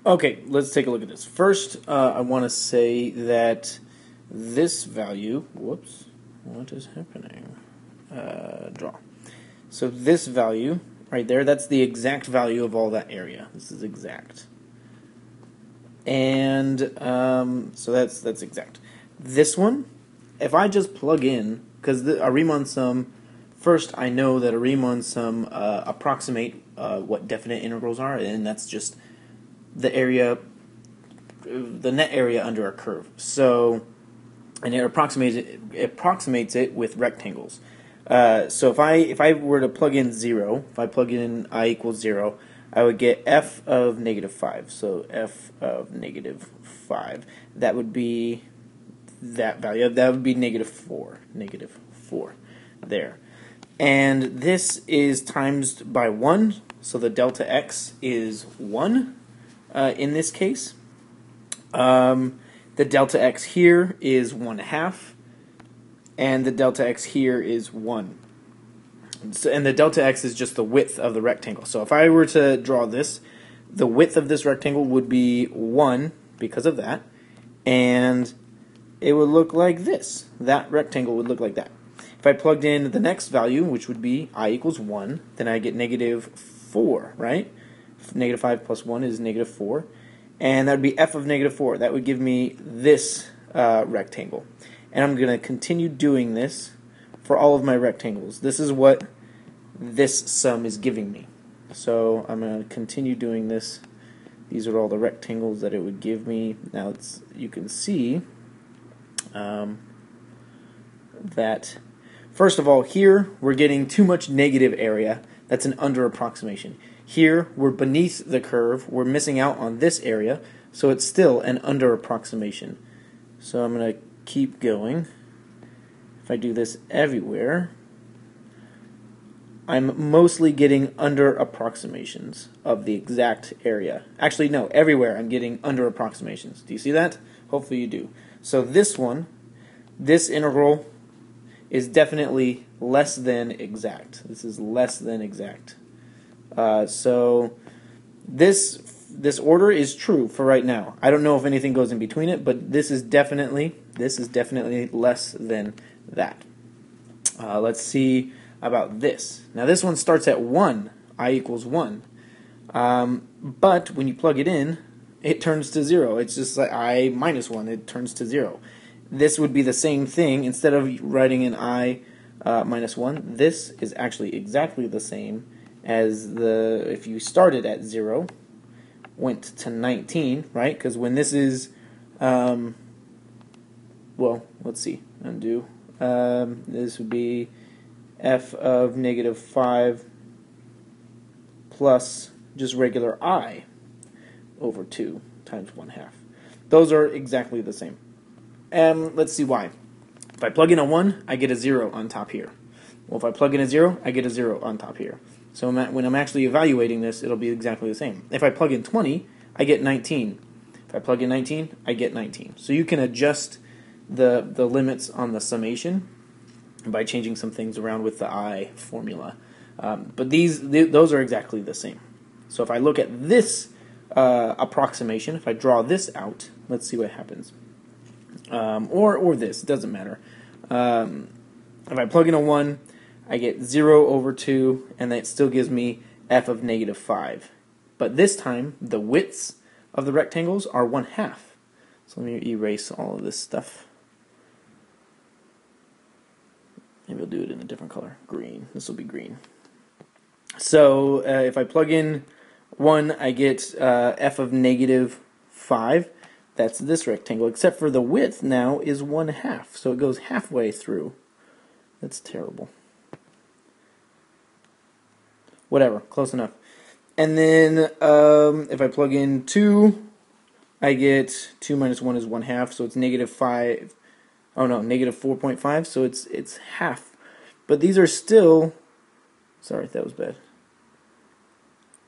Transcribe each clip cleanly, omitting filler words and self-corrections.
Okay, let's take a look at this. First, I want to say that this value, whoops, what is happening? Draw. So this value right there, that's the exact value of all that area. This is exact. And so that's exact. This one, if I just plug in, because a Riemann sum, first I know that a Riemann sum approximate what definite integrals are, and that's just the area, the net area under a curve. So, and it approximates it with rectangles. So if I were to plug in 0, if I plug in I equals 0, I would get f of -5. So f of -5. That would be that value. That would be -4. -4 there. And this is times by 1, so the delta x is 1 in this case. The delta x here is 1/2, and the delta x here is 1. So, and the delta x is just the width of the rectangle. So if I were to draw this, the width of this rectangle would be 1 because of that, and it would look like this. That rectangle would look like that. If I plugged in the next value, which would be I equals 1, then I get -4, right? -5 plus 1 is -4. And that would be f of -4. That would give me this rectangle. And I'm going to continue doing this for all of my rectangles. This is what this sum is giving me. So I'm going to continue doing this. These are all the rectangles that it would give me. Now you can see that, first of all, here we're getting too much negative area. That's an under approximation. Here we're beneath the curve. We're missing out on this area, so it's still an under approximation. So I'm going to keep going. If I do this everywhere, I'm mostly getting under approximations of the exact area. Actually, no, everywhere I'm getting under approximations. Do you see that? Hopefully you do. So this one, this integral is definitely less than exact. This is less than exact. So this order is true for right now. I don't know if anything goes in between it, but this is definitely less than that. Let's see about this. Now this one starts at 1, I equals 1. But when you plug it in, it turns to 0. It's just like I minus 1, it turns to 0. This would be the same thing. Instead of writing in I minus 1, this is actually exactly the same as if you started at 0, went to 19, right? Because when this is, well, let's see, undo. This would be f of -5 plus just regular I over 2 times 1/2. Those are exactly the same. Let's see why. If I plug in a 1, I get a 0 on top here. Well, if I plug in a 0, I get a 0 on top here. So when I'm actually evaluating this, it'll be exactly the same. If I plug in 20, I get 19. If I plug in 19, I get 19. So you can adjust the limits on the summation by changing some things around with the I formula. But those are exactly the same. So if I look at this approximation, if I draw this out, let's see what happens. Or this, it doesn't matter. If I plug in a 1, I get 0 over 2, and that still gives me f of -5. But this time, the widths of the rectangles are 1/2. So let me erase all of this stuff. Maybe I'll do it in a different color, green. This will be green. So if I plug in 1, I get f of -5. That's this rectangle, except for the width now is 1/2. So it goes halfway through. That's terrible. Whatever, close enough. And then if I plug in 2, I get 2 minus 1 is 1/2, so it's -5. Oh no, -4.5, so it's half. But these are still, sorry, that was bad.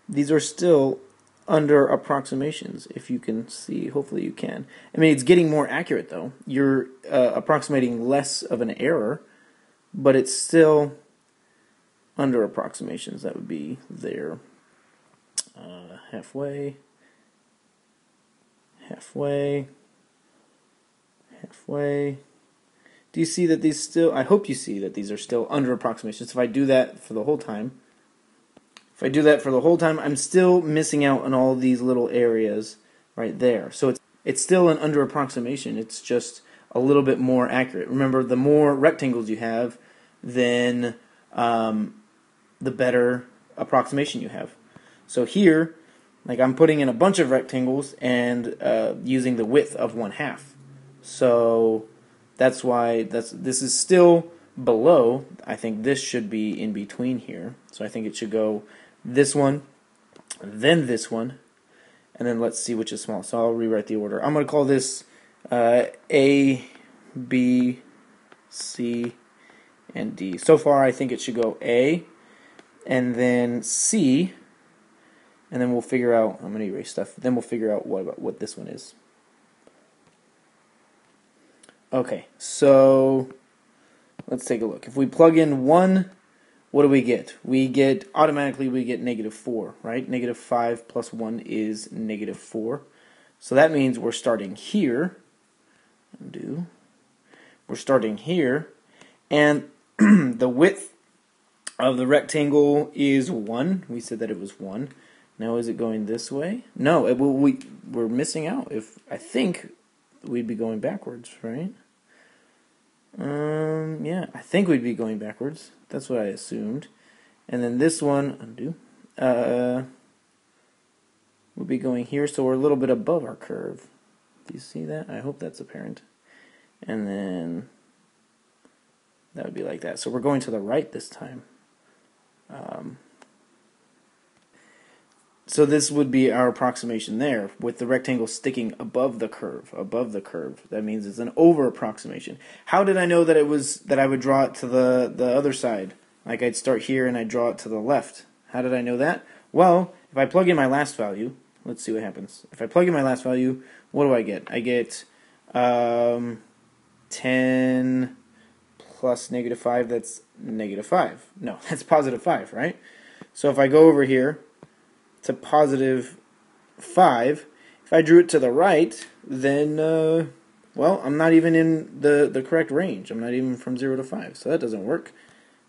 These are still under approximations, if you can see. Hopefully you can. I mean, it's getting more accurate, though. You're approximating less of an error, but it's still under approximations. That would be there halfway. halfway, halfway. Do you see that these still, I hope you see that these are still under approximations. If I do that for the whole time, I'm still missing out on all these little areas right there. So it's still an under approximation. It's just a little bit more accurate. Remember, the more rectangles you have, then the better approximation you have. So here, like I'm putting in a bunch of rectangles and using the width of 1/2. So that's why this is still below. I think this should be in between here. So I think it should go this one, then this one, and then let's see which is small. So I'll rewrite the order. I'm going to call this A, B, C, and D. So far I think it should go A, and then C, and then we'll figure out, I'm going to erase stuff, then we'll figure out what this one is. Okay, so let's take a look. If we plug in 1, what do we get? Automatically we get -4, right? -5 plus 1 is -4. So that means we're starting here. Undo. We're starting here, and the width of the rectangle is 1. We said that it was 1. Now is it going this way? No, we're missing out. I think we'd be going backwards, right? Yeah, I think we'd be going backwards. That's what I assumed. And then this one, undo, would be going here, so we're a little bit above our curve. Do you see that? I hope that's apparent. And then that would be like that. So we're going to the right this time. So this would be our approximation there, with the rectangle sticking above the curve. That means it's an over approximation. How did I know that I would draw it to the other side? Like I'd start here and I'd draw it to the left. How did I know that? Well, if I plug in my last value, let's see what happens. If I plug in my last value, what do I get? I get 10 plus -5, that's -5. No, that's +5, right? So if I go over here to +5, if I drew it to the right, then, well, I'm not even in the correct range. I'm not even from 0 to 5, so that doesn't work.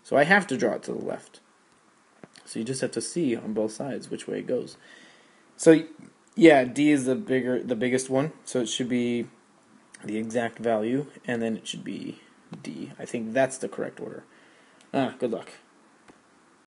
So I have to draw it to the left. So you just have to see on both sides which way it goes. So, yeah, D is the biggest one, so it should be the exact value, and then it should be D. I think that's the correct order. Good luck.